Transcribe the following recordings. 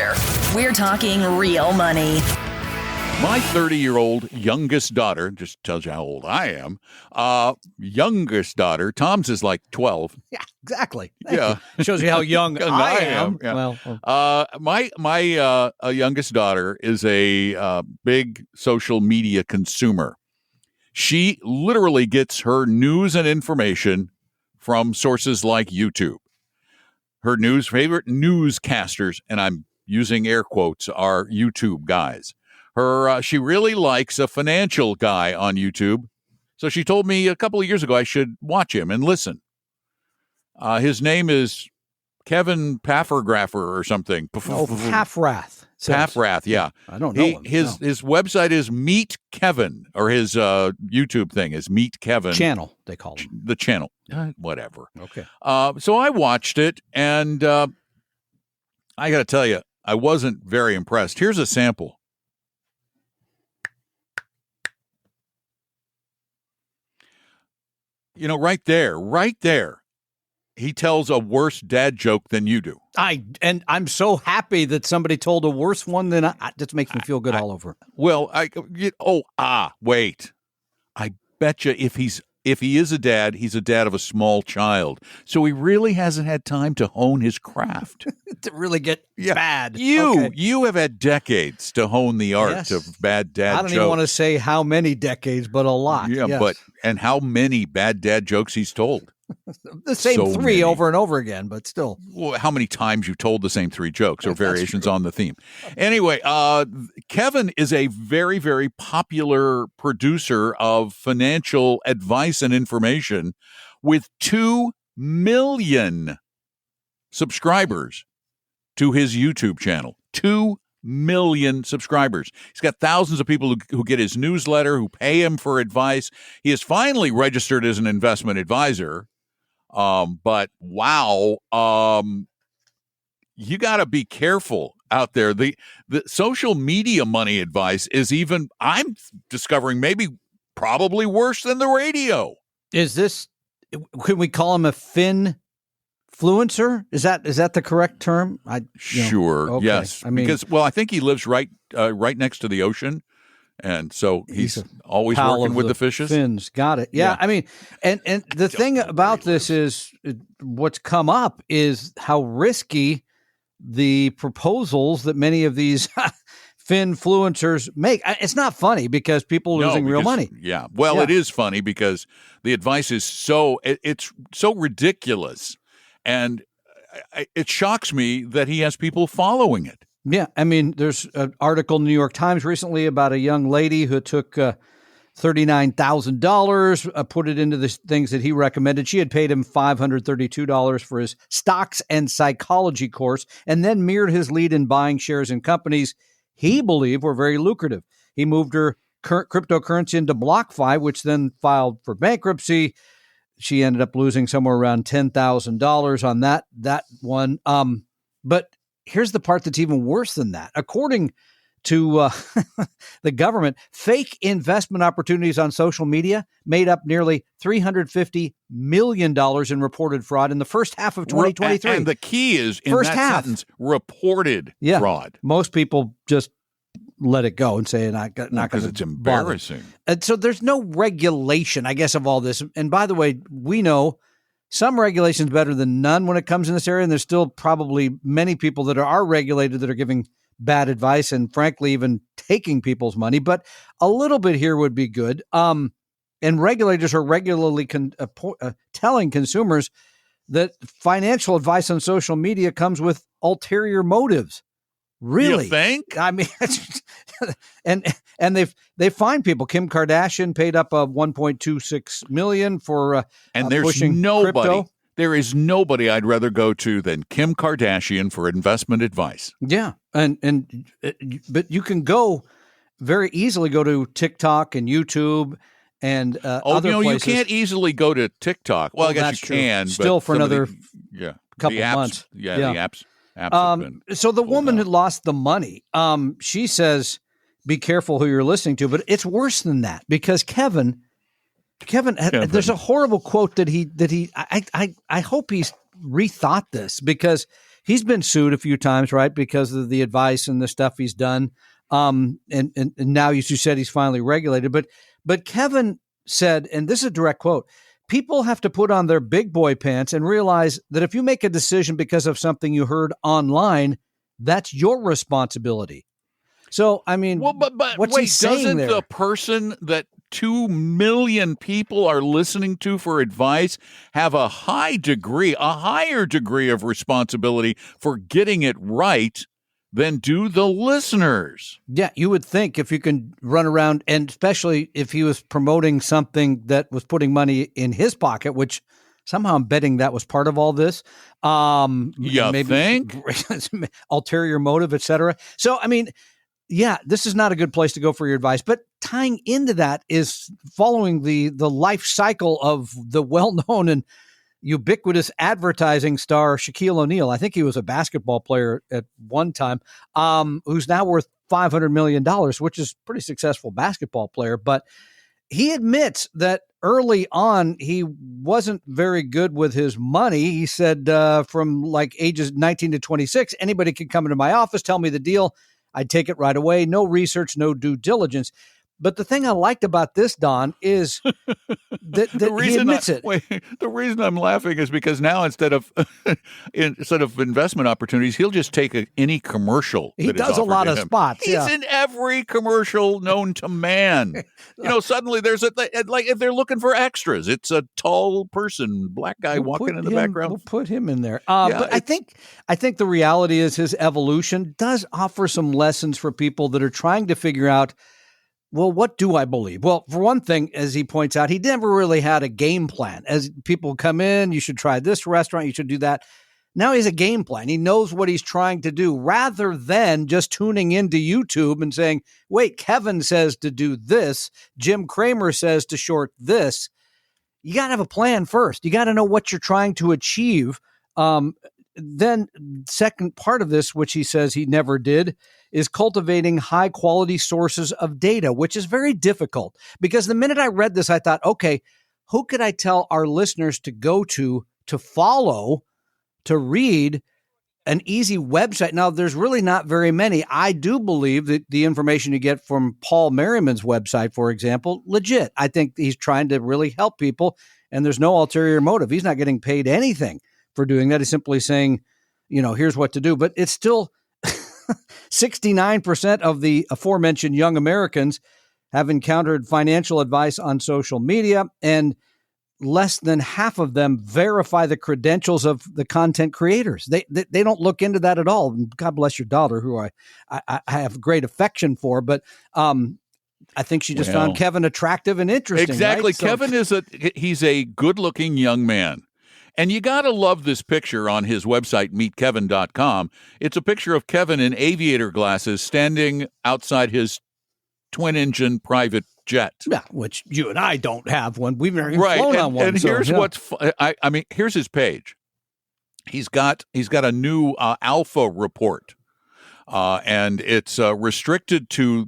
Chapter. We're talking real money. My 30-year-old youngest daughter, just tells you how old I am, youngest daughter, Tom's is like 12. Yeah, exactly. Yeah. Shows you how young I am. Yeah. Well, my youngest daughter is a big social media consumer. She literally gets her news and information from sources like YouTube. Her favorite newscasters, and I'm using air quotes, are YouTube guys. She really likes a financial guy on YouTube. So she told me a couple of years ago I should watch him and listen. His name is Kevin Paffergraffer or something. Paffrath. Paffrath, yeah. I don't know him. His website is Meet Kevin, or his YouTube thing is Meet Kevin. Channel, they call him. The channel. Whatever. Okay. So I watched it, and I got to tell you, I wasn't very impressed. Here's a sample. You know, right there, he tells a worse dad joke than you do. I'm so happy that somebody told a worse one than that makes me feel good all over. Well, wait. I bet you if he is a dad, he's a dad of a small child. So he really hasn't had time to hone his craft. To really get bad. You have had decades to hone the art of bad dad jokes. I don't even want to say how many decades, but a lot. Yeah, yes. And how many bad dad jokes he's told. The same three over and over again, but still. Well, how many times you've told the same three jokes or variations on the theme. Anyway, Kevin is a very, very popular producer of financial advice and information with 2 million subscribers to his YouTube channel. 2 million subscribers. He's got thousands of people who get his newsletter, who pay him for advice. He is finally registered as an investment advisor. But wow, you got to be careful out there. The social media money advice is I'm discovering probably worse than the radio. Can we call him a Finfluencer? Is that the correct term? Sure. Okay. Yes. Because I think he lives right next to the ocean. And so he's always working with the fishes. Fins. Got it. Yeah. I mean, and the thing about this is what's come up is how risky the proposals that many of these Finfluencers make. It's not funny because people are losing real money. Yeah. Well, it is funny because the advice is it's so ridiculous. And it shocks me that he has people following it. Yeah, I mean, there's an article in the New York Times recently about a young lady who took $39,000, put it into the things that he recommended. She had paid him $532 for his stocks and psychology course, and then mirrored his lead in buying shares in companies he believed were very lucrative. He moved her cryptocurrency into BlockFi, which then filed for bankruptcy. She ended up losing somewhere around $10,000 on that one. But here's the part that's even worse than that. According to the government, fake investment opportunities on social media made up nearly $350 million in reported fraud in the first half of 2023. And the key is in that sentence, reported fraud. Most people just let it go and say, not going to because it's embarrassing. And so there's no regulation, I guess, of all this. And by the way, we know some regulation's better than none when it comes in this area, and there's still probably many people that are regulated that are giving bad advice and, frankly, even taking people's money. But a little bit here would be good. And regulators are regularly telling consumers that financial advice on social media comes with ulterior motives. Really? You think? I mean, and they find people. Kim Kardashian paid up $1.26 million for and there's pushing nobody. Crypto. There is nobody I'd rather go to than Kim Kardashian for investment advice. Yeah, but you can very easily go to TikTok and YouTube and other places. You can't easily go to TikTok. Well, I guess you can. Still but for another couple the apps, months. Yeah, the apps have been so the woman who lost the money, she says, be careful who you're listening to. But it's worse than that because Kevin, there's a horrible quote that I hope he's rethought this because he's been sued a few times, right, because of the advice and the stuff he's done. And now, as you said, he's finally regulated. But Kevin said, and this is a direct quote, people have to put on their big boy pants and realize that if you make a decision because of something you heard online, that's your responsibility. So, I mean, but what's wait, he saying doesn't there? the person that 2 million people are listening to for advice have a higher degree of responsibility for getting it right than do the listeners? Yeah, you would think if you can run around, and especially if he was promoting something that was putting money in his pocket, which somehow I'm betting that was part of all this. You think? Ulterior motive, et cetera. So, I mean, yeah, this is not a good place to go for your advice. But tying into that is following the life cycle of the well-known and ubiquitous advertising star Shaquille O'Neal. I think he was a basketball player at one time, who's now worth $500 million, which is a pretty successful basketball player. But he admits that early on, he wasn't very good with his money. He said from like ages 19 to 26, anybody could come into my office, tell me the deal. I'd take it right away. No research, no due diligence. But the thing I liked about this, Don, is that he admits it. The reason I'm laughing is because now instead of investment opportunities, he'll just take any commercial. He does a lot of spots. He's in every commercial known to man. Suddenly there's like if they're looking for extras, it's a tall person, black guy walking in the background. We'll put him in there. But I think the reality is his evolution does offer some lessons for people that are trying to figure out, well, what do I believe? Well, for one thing, as he points out, he never really had a game plan. As people come in, you should try this restaurant, you should do that. Now he has a game plan. He knows what he's trying to do rather than just tuning into YouTube and saying, wait, Kevin says to do this. Jim Cramer says to short this. You got to have a plan first. You got to know what you're trying to achieve. Then second part of this, which he says he never did, is cultivating high quality sources of data, which is very difficult because the minute I read this, I thought, okay, who could I tell our listeners to go to follow, to read an easy website? Now, there's really not very many. I do believe that the information you get from Paul Merriman's website, for example, legit. I think he's trying to really help people and there's no ulterior motive. He's not getting paid anything for doing that. He's simply saying, here's what to do. But it's still 69% of the aforementioned young Americans have encountered financial advice on social media, and less than half of them verify the credentials of the content creators. They don't look into that at all. God bless your daughter, who I have great affection for, but I think she just found Kevin attractive and interesting. Exactly. Right? So, Kevin he's a good-looking young man. And you got to love this picture on his website, meetkevin.com. It's a picture of Kevin in aviator glasses standing outside his twin-engine private jet. Yeah, which you and I don't have one. We've never even flown on one. And here's here's his page. He's got a new alpha report, and it's restricted to.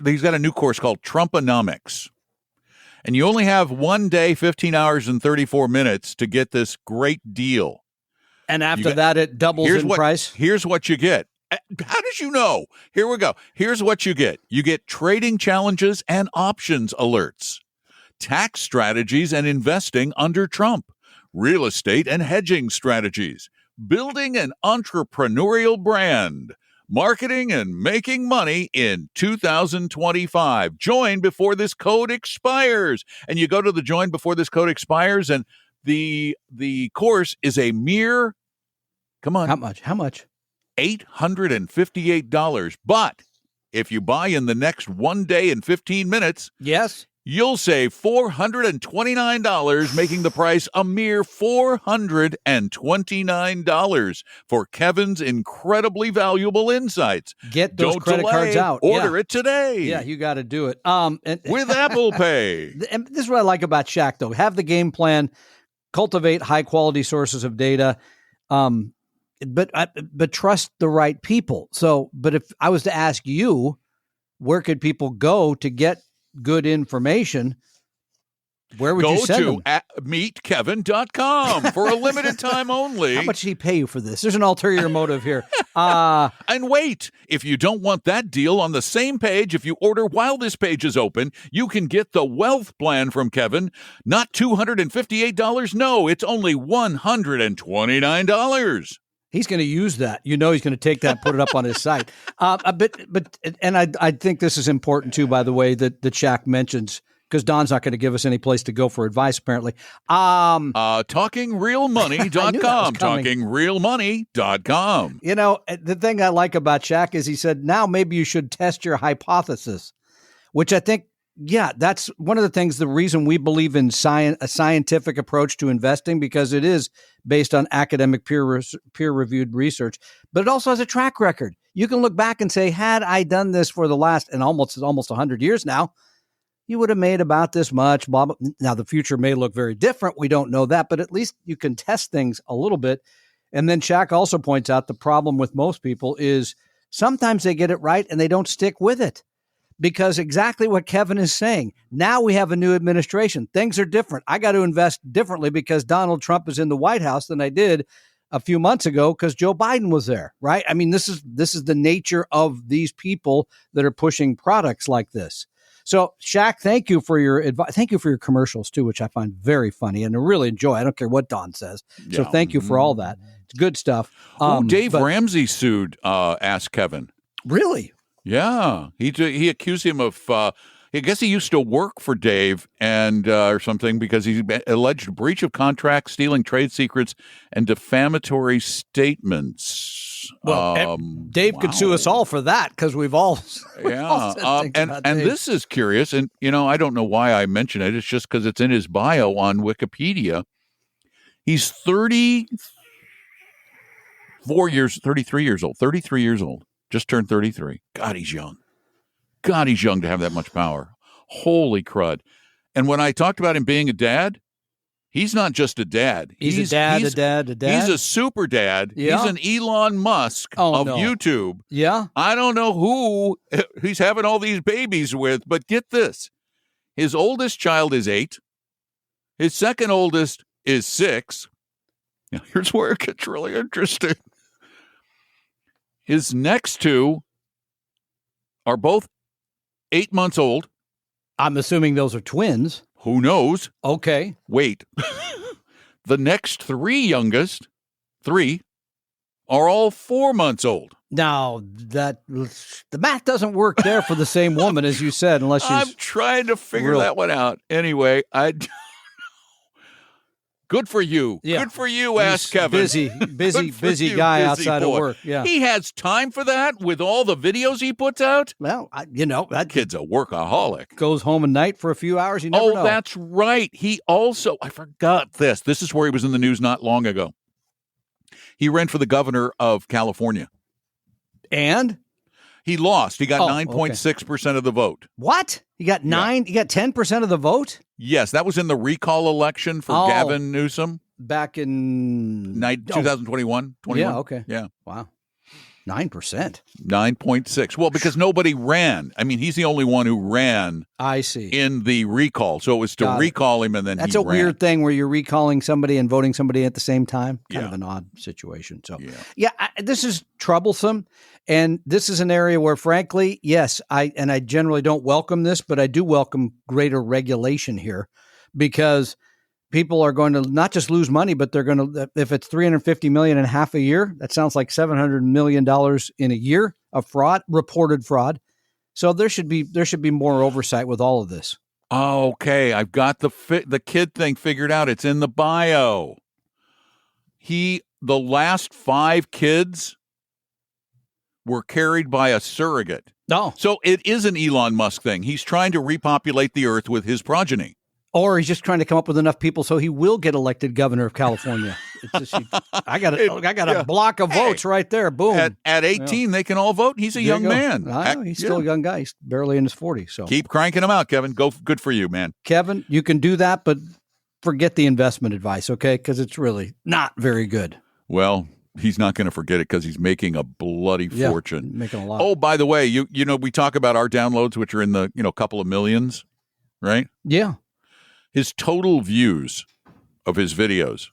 He's got a new course called Trumponomics. And you only have 1 day, 15 hours, and 34 minutes to get this great deal. And after that, it doubles in price? Here's what you get. How did you know? Here we go. Here's what you get. You get trading challenges and options alerts, tax strategies and investing under Trump, real estate and hedging strategies, building an entrepreneurial brand, marketing and making money in 2025. Join before this code expires. And you go to the join before this code expires, and the course is a mere, come on. How much? $858. But if you buy in the next 1 day and 15 minutes, yes, you'll save $429, making the price a mere $429 for Kevin's incredibly valuable insights. Get those credit cards out. Order it today. Yeah, you got to do it. With Apple Pay. And this is what I like about Shaq, though. Have the game plan, cultivate high-quality sources of data, but trust the right people. So, but if I was to ask you, where could people go to get good information? Where would you send them? Go to meetkevin.com for a limited time only. How much did he pay you for this? There's an ulterior motive here. And wait, if you don't want that deal on the same page, if you order while this page is open, you can get the wealth plan from Kevin. Not $258. No, it's only $129. He's going to use that. He's going to take that and put it up on his site. And I think this is important too, by the way, that Shaq mentions, because Don's not going to give us any place to go for advice, apparently. TalkingRealMoney.com. TalkingRealMoney.com. The thing I like about Shaq is he said, now maybe you should test your hypothesis, which I think, that's one of the things, the reason we believe in a scientific approach to investing, because it is based on academic peer-reviewed research, but it also has a track record. You can look back and say, had I done this for the last, and almost 100 years now, you would have made about this much. Blah, blah. Now, the future may look very different. We don't know that, but at least you can test things a little bit. And then Shaq also points out the problem with most people is sometimes they get it right and they don't stick with it, because exactly what Kevin is saying. Now we have a new administration. Things are different. I got to invest differently because Donald Trump is in the White House than I did a few months ago because Joe Biden was there, right? I mean, this is the nature of these people that are pushing products like this. So, Shaq, thank you for your advice. Thank you for your commercials, too, which I find very funny and I really enjoy. I don't care what Don says. So thank you for all that. It's good stuff. Dave Ramsey sued Ask Kevin. Really? Yeah. He accused him of, I guess he used to work for Dave and or something, because he alleged breach of contract, stealing trade secrets, and defamatory statements. Well, Dave could sue us all for that, because we've all and this is curious, and I don't know why I mention it. It's just because it's in his bio on Wikipedia. He's 33 years old. Just turned 33. God, he's young. To have that much power. Holy crud! And when I talked about him being a dad, he's not just a dad. He's a dad. He's a super dad. Yeah. He's an Elon Musk of YouTube. Yeah. I don't know who he's having all these babies with, but get this. His oldest child is 8. His second oldest is 6. Now, here's where it gets really interesting. His next 2 are both 8 months old. I'm assuming those are twins. Who knows? Okay. Wait. The next 3 youngest, 3, are all 4 months old. Now, the math doesn't work there for the same woman, as you said, unless she's... I'm trying to figure that one out. Anyway, I don't know. Good for you. Yeah. Good for you, Ask Kevin. Busy guy outside of work. Yeah. He has time for that with all the videos he puts out? Well, that Kid's a workaholic. Goes home at night for a few hours. You never know. That's right. He also, I forgot this. This is where he was in the news not long ago. He ran for the governor of California. And? He lost. He got 9.6% of the vote. What? You got 9? Yeah. You got 10% of the vote? Yes, that was in the recall election for Gavin Newsom. Back in 2021. Yeah, okay. Yeah. Wow. 9%. 9.6. Well, because nobody ran. I mean, he's the only one who ran. I see. In the recall. So it was to recall him and then That's a weird thing where you're recalling somebody and voting somebody at the same time. Kind of an odd situation. So, this is troublesome. And this is an area where, frankly, yes, I generally don't welcome this, but I do welcome greater regulation here, because people are going to not just lose money, but they're going to, if it's $350 million in half a year, that sounds like $700 million in a year of fraud, reported fraud. So there should be more oversight with all of this. Okay, I've got the kid thing figured out. It's in the bio. The last 5 kids were carried by a surrogate. No. So it is an Elon Musk thing. He's trying to repopulate the earth with his progeny. Or he's just trying to come up with enough people so he will get elected governor of California. I got a block of votes right there. Boom. At 18, they can all vote. He's a young man. I know, he's still a young guy. He's barely in his 40s. So keep cranking him out, Kevin. Good for you, man. Kevin, you can do that, but forget the investment advice, okay? Because it's really not very good. Well, he's not going to forget it because he's making a bloody fortune. Making a lot. Oh, by the way, we talk about our downloads, which are in the couple of millions, right? Yeah. his total views of his videos.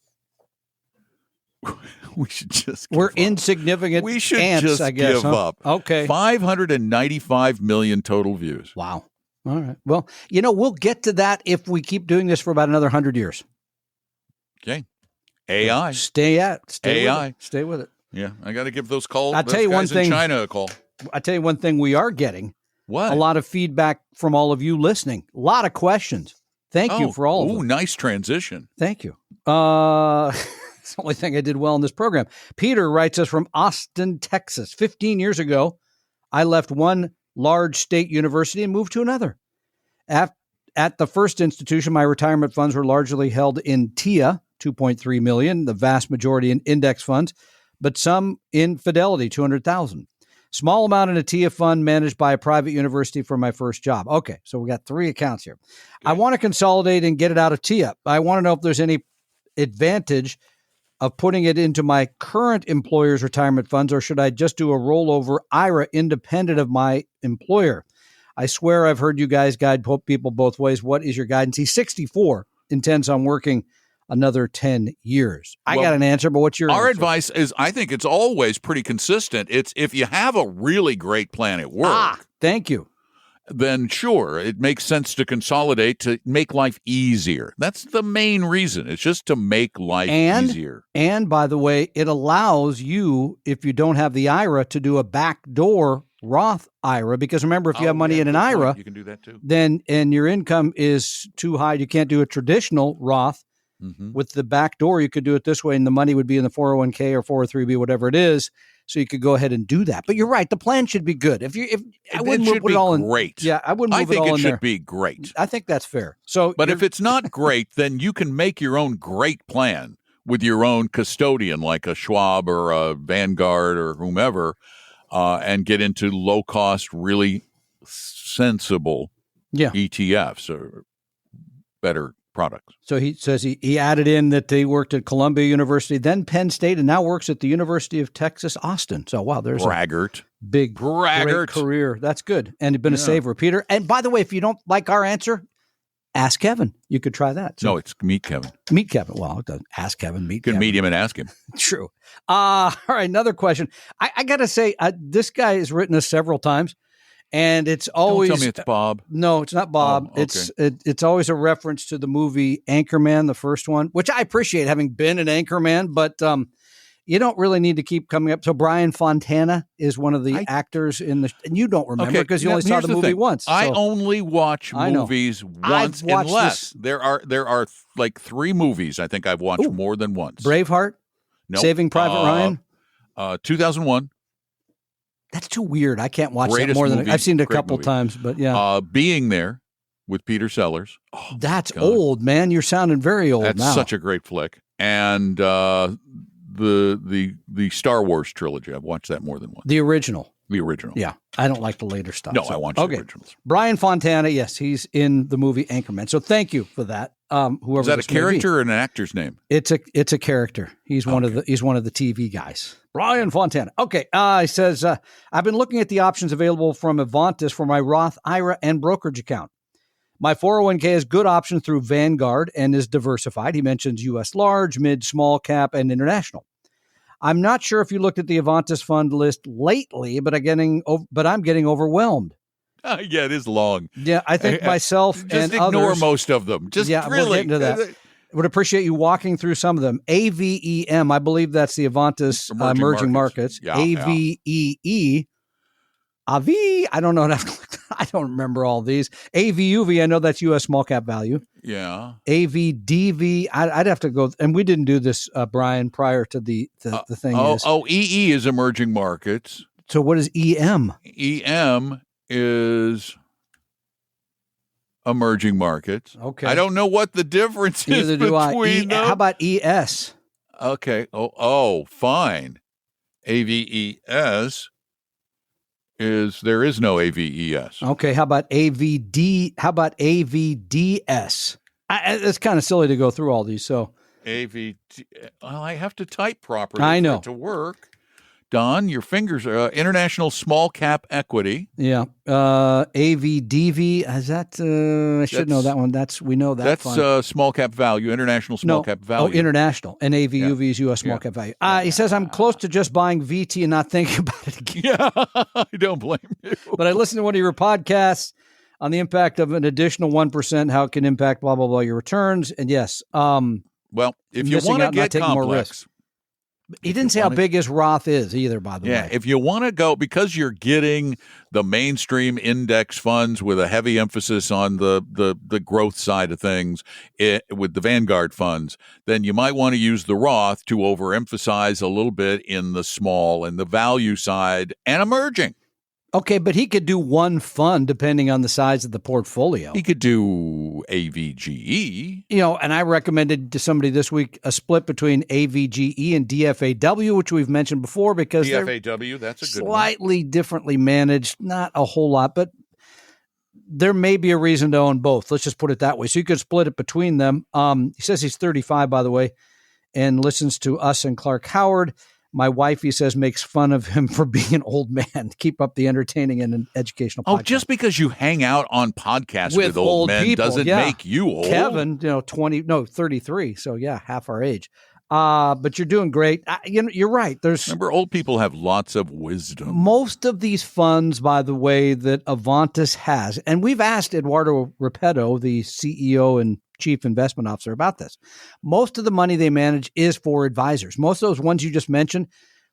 We should just We're give up. insignificant We should ants, just I guess, give up. Okay. 595 million total views. Wow. All right. Well, we'll get to that if we keep doing this for about another 100 years. Okay. AI. Stay AI. with it. Stay with it. Yeah, I got to give those calls. I'll tell you one thing. In China a call. I tell you one thing we are getting. What? A lot of feedback from all of you listening. A lot of questions. Thank you for all of them. Oh, nice transition. Thank you. It's the only thing I did well in this program. Peter writes us from Austin, Texas. 15 years ago, I left one large state university and moved to another. At the first institution, my retirement funds were largely held in TIA, 2.3 million, the vast majority in index funds, but some in Fidelity, 200,000. Small amount in a TIA fund managed by a private university for my first job. Okay, so we got 3 accounts here. Okay. I want to consolidate and get it out of TIA. I want to know if there's any advantage of putting it into my current employer's retirement funds, or should I just do a rollover IRA independent of my employer? I swear I've heard you guys guide people both ways. What is your guidance? He's 64, intends on working another 10 years. I got an answer, but what's your Our answer? advice is, I think it's always pretty consistent. It's if you have a really great plan at work. Thank you. Then sure, it makes sense to consolidate to make life easier. That's the main reason. It's just to make life easier. And by the way, it allows you, if you don't have the IRA, to do a backdoor Roth IRA, because remember, if you have money in an IRA, you can do that too. And your income is too high, you can't do a traditional Roth. Mm-hmm. With the backdoor, you could do it this way, and the money would be in the 401k or 403b, whatever it is. So you could go ahead and do that. But you're right, the plan should be good. If I wouldn't it should put be it all in, great. Yeah, I wouldn't move it all in there. I think it should be great. I think that's fair. So, but if it's not great, then you can make your own great plan with your own custodian, like a Schwab or a Vanguard or whomever, and get into low-cost, really sensible ETFs or better products. So he says he added in that he worked at Columbia University, then Penn State, and now works at the University of Texas, Austin. So, wow, there's braggart. A big great career. That's good. And been a saver, Peter. And by the way, if you don't like our answer, ask Kevin. You could try that. So, no, it's meet Kevin. Meet Kevin. Well, ask Kevin, meet Kevin. You can meet him and ask him. True. All right, another question. I got to say, this guy has written us several times. And it's always. Don't tell me it's Bob. No, it's not Bob. Oh, okay. It's always a reference to the movie Anchorman, the first one, which I appreciate, having been an Anchorman, but you don't really need to keep coming up. So Brian Fontana is one of the actors in the, and you don't remember because you only saw the movie once. I only watch movies once, unless there are like 3 movies I think I've watched more than once. Braveheart, Saving Private Ryan, 2001. That's too weird. I can't watch that more than I've seen it a couple times, but yeah. Being There with Peter Sellers. Oh, that's old, man. You're sounding very old now. That's such a great flick. And the Star Wars trilogy. I've watched that more than once. The original. Yeah. I don't like the later stuff. No, I watched the originals. Brian Fontana, yes, he's in the movie Anchorman. So thank you for that. Whoever is that a character or an actor's name? It's a character. He's one of the TV guys. Brian Fontana. Okay. He says, I've been looking at the options available from Avantis for my Roth IRA and brokerage account. My 401k has good options through Vanguard and is diversified. He mentions U.S. large, mid, small cap, and international. I'm not sure if you looked at the Avantis fund list lately, but I'm getting overwhelmed. Yeah, it is long. Yeah, I think myself just and ignore others, most of them. Just we'll really get into that. Would appreciate you walking through some of them. AVEM, I believe that's the Avantis emerging markets. Yeah, AVEE, AVI, I don't know. I don't remember all these. AVUV, I know that's U.S. small cap value. Yeah. AVDV, I'd have to go. And we didn't do this, Brian, prior to the thing. EE is emerging markets. So what is EM? EM is emerging markets. Okay. I don't know what the difference is between them. How about ES? Okay. Oh, fine. AVES there is no AVES. Okay. How about AVD? How about AVDS? It's kind of silly to go through all these. So AVD. Well, I have to type properly I know. for it to work. Don, your fingers are International Small Cap Equity. Yeah. AVDV, is that, I should know that one. We know that That's small cap value, International Small Cap Value. Oh, international. And AVUV is U.S. small cap value. He says, I'm close to just buying VT and not thinking about it again. Yeah, I don't blame you. But I listened to one of your podcasts on the impact of an additional 1%, how it can impact blah, blah, blah, your returns. And yes. Well, if you want to get complex. He didn't say how big his Roth is either, by the way. Yeah, if you want to go, because you're getting the mainstream index funds with a heavy emphasis on the growth side of things with the Vanguard funds, then you might want to use the Roth to overemphasize a little bit in the small and the value side and emerging. Okay, but he could do one fund depending on the size of the portfolio. He could do AVGE. And I recommended to somebody this week a split between AVGE and DFAW, which we've mentioned before because DFAW, that's a good slightly differently managed, not a whole lot, but there may be a reason to own both. Let's just put it that way. So you could split it between them. He says he's 35, by the way, and listens to us and Clark Howard. My wife, he says, makes fun of him for being an old man. Keep up the entertaining and educational podcast. Oh, just because you hang out on podcasts with old men people, doesn't make you old. Kevin, 33. So, yeah, half our age. But you're doing great. You're right. Remember, old people have lots of wisdom. Most of these funds, by the way, that Avantis has, and we've asked Eduardo Repetto, the CEO and Chief Investment Officer, about this. Most of the money they manage is for advisors. Most of those ones you just mentioned,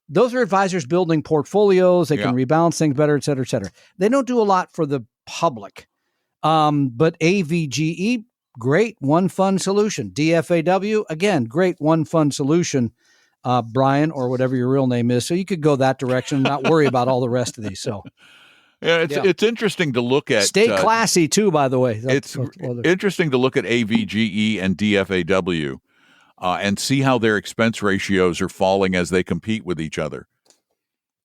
those are advisors building portfolios. They can rebalance things better, et cetera, et cetera. They don't do a lot for the public. But AVGE, great one fund solution. DFAW, again, great one fund solution. Brian, or whatever your real name is. So you could go that direction and not worry about all the rest of these. So. Yeah, it's interesting to look at. Stay classy, too, by the way. It's interesting to look at AVGE and DFAW and see how their expense ratios are falling as they compete with each other.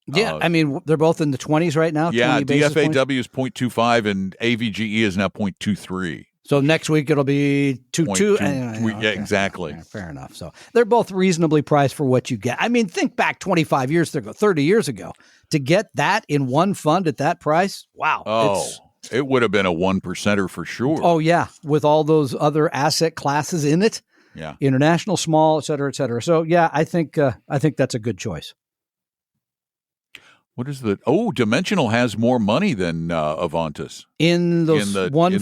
Yeah, they're both in the 20s right now. Yeah, DFAW is 0.25 and AVGE is now 0.23. So next week it'll be 2.2. Yeah, exactly. Yeah, fair enough. So they're both reasonably priced for what you get. Think back 25 years ago, 30 years ago, to get that in one fund at that price. Wow. Oh, it would have been a 1%er for sure. Oh, yeah. With all those other asset classes in it. Yeah. International, small, et cetera, et cetera. So, yeah, I think that's a good choice. What is the? Oh, Dimensional has more money than Avantis in those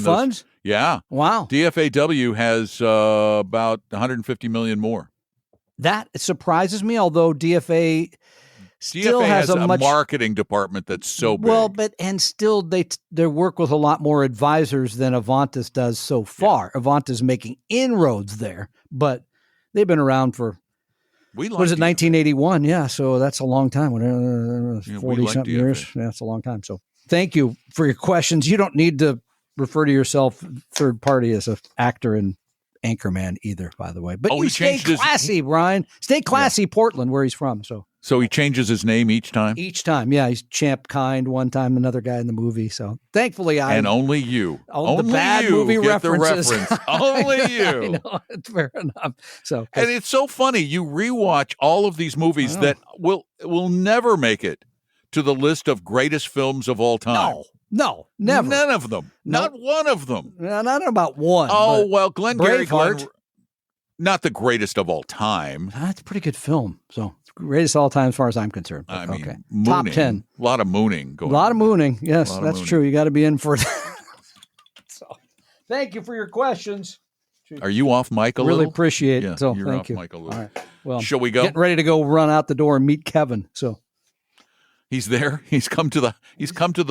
funds. Yeah. Wow. DFAW has about 150 million more. That surprises me. Although DFA still has a marketing department that's so big. Well, and still they work with a lot more advisors than Avantis does so far. Yeah. Avantis making inroads there, but they've been around for. What is it, 1981? Yeah, so that's a long time. 40-something years. Yeah, that's a long time. So thank you for your questions. You don't need to refer to yourself third party as an actor and anchorman either, by the way. But you stay classy, Brian. Stay classy, Portland, where he's from. So he changes his name each time? Each time, yeah. He's Champ Kind one time, another guy in the movie. So thankfully and only you. Only the bad movie get references. The reference. Only you. I know, it's fair enough. So, and it's so funny. You rewatch all of these movies that will never make it to the list of greatest films of all time. No, never. None of them. Not one of them. Not about one. Oh, well, Glengarry Glen, not the greatest of all time. That's a pretty good film. So greatest of all time as far as I'm concerned. I mean, okay. Mooning, top 10. A lot of mooning going on. A lot of mooning. Yes, that's true. You got to be in for it. So, thank you for your questions. Are you off mic a really little? appreciate it. Yeah, so you're thank off you. Mic a little. All right. Well, shall we go? Getting ready to go run out the door and meet Kevin. So he's there. He's come to the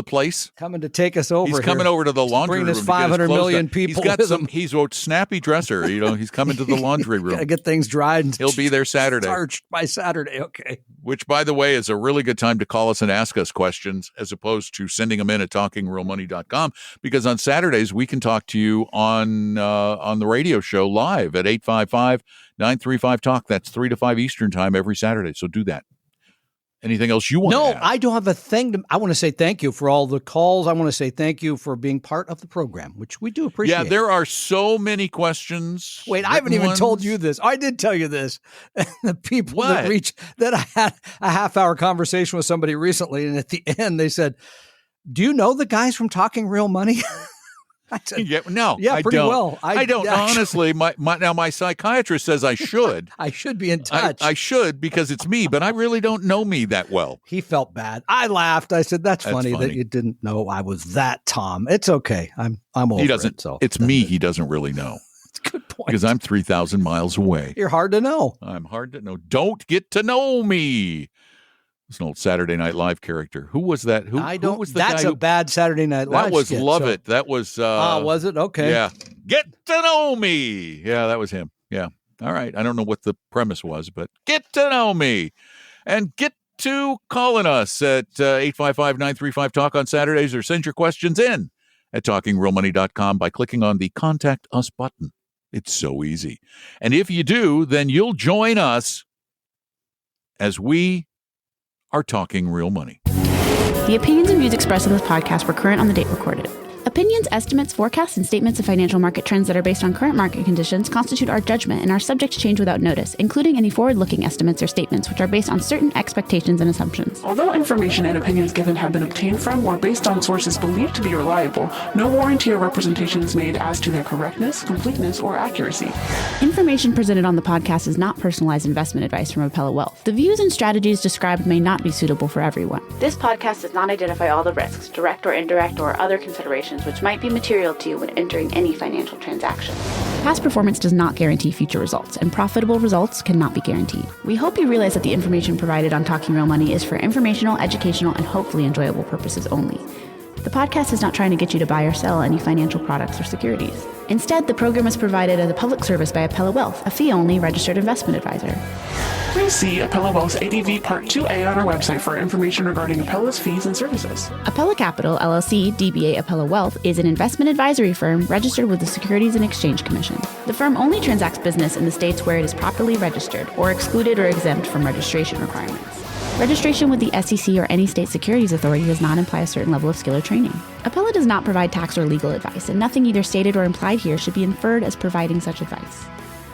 place. Coming to take us over. He's coming over to the laundry room. Bringing us 500 million people. He's a snappy dresser. He's coming to the laundry room. Gotta get things dried. And he'll be there Saturday. Starched by Saturday. Okay. Which, by the way, is a really good time to call us and ask us questions as opposed to sending them in at talkingrealmoney.com, because on Saturdays we can talk to you on the radio show live at 855-935-TALK. That's 3 to 5 Eastern time every Saturday. So do that. anything else you want to add? I don't have a thing. I want to say thank you for all the calls. I want to say thank you for being part of the program, which we do appreciate. Yeah, there are so many questions. Wait, I haven't even told you this. I did tell you this. The people that I had a half-hour conversation with somebody recently, and at the end they said, "Do you know the guys from Talking Real Money?" I said, I pretty don't. well. I don't honestly. My psychiatrist says I should. I should be in touch. I should because it's me, but I really don't know me that well. He felt bad. I laughed. I said, "That's funny that you didn't know I was that Tom." It's okay. I'm over he doesn't. it. So it's me. He doesn't really know. It's a good point because I'm 3,000 miles away. You're hard to know. I'm hard to know. Don't get to know me. It's an old Saturday Night Live character. Who was that? Who was the guy? That's a bad Saturday Night Live. That was skit, Lovett. That was. Was it? Okay. Yeah. Get to know me. Yeah, that was him. Yeah. All right. I don't know what the premise was, but get to know me, and get to calling us at 855-935-TALK on Saturdays, or send your questions in at talkingrealmoney.com by clicking on the Contact Us button. It's so easy. And if you do, then you'll join us as we are talking real money. The opinions and views expressed in this podcast were current on the date recorded. Opinions, estimates, forecasts, and statements of financial market trends that are based on current market conditions constitute our judgment and are subject to change without notice, including any forward-looking estimates or statements which are based on certain expectations and assumptions. Although information and opinions given have been obtained from or based on sources believed to be reliable, no warranty or representation is made as to their correctness, completeness, or accuracy. Information presented on the podcast is not personalized investment advice from Appellate Wealth. The views and strategies described may not be suitable for everyone. This podcast does not identify all the risks, direct or indirect, or other considerations which might be material to you when entering any financial transaction. Past performance does not guarantee future results, and profitable results cannot be guaranteed. We hope you realize that the information provided on Talking Real Money is for informational, educational, and hopefully enjoyable purposes only. The podcast is not trying to get you to buy or sell any financial products or securities. Instead, the program is provided as a public service by Appellate Wealth, a fee-only registered investment advisor. Please see Appellate Wealth's ADV Part 2A on our website for information regarding Appellate's fees and services. Appellate Capital, LLC, DBA Appellate Wealth, is an investment advisory firm registered with the Securities and Exchange Commission. The firm only transacts business in the states where it is properly registered or excluded or exempt from registration requirements. Registration with the SEC or any state securities authority does not imply a certain level of skill or training. Appellate does not provide tax or legal advice, and nothing either stated or implied here should be inferred as providing such advice.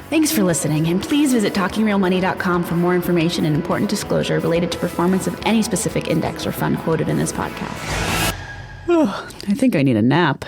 Thanks for listening, and please visit TalkingRealMoney.com for more information and important disclosure related to performance of any specific index or fund quoted in this podcast. I think I need a nap.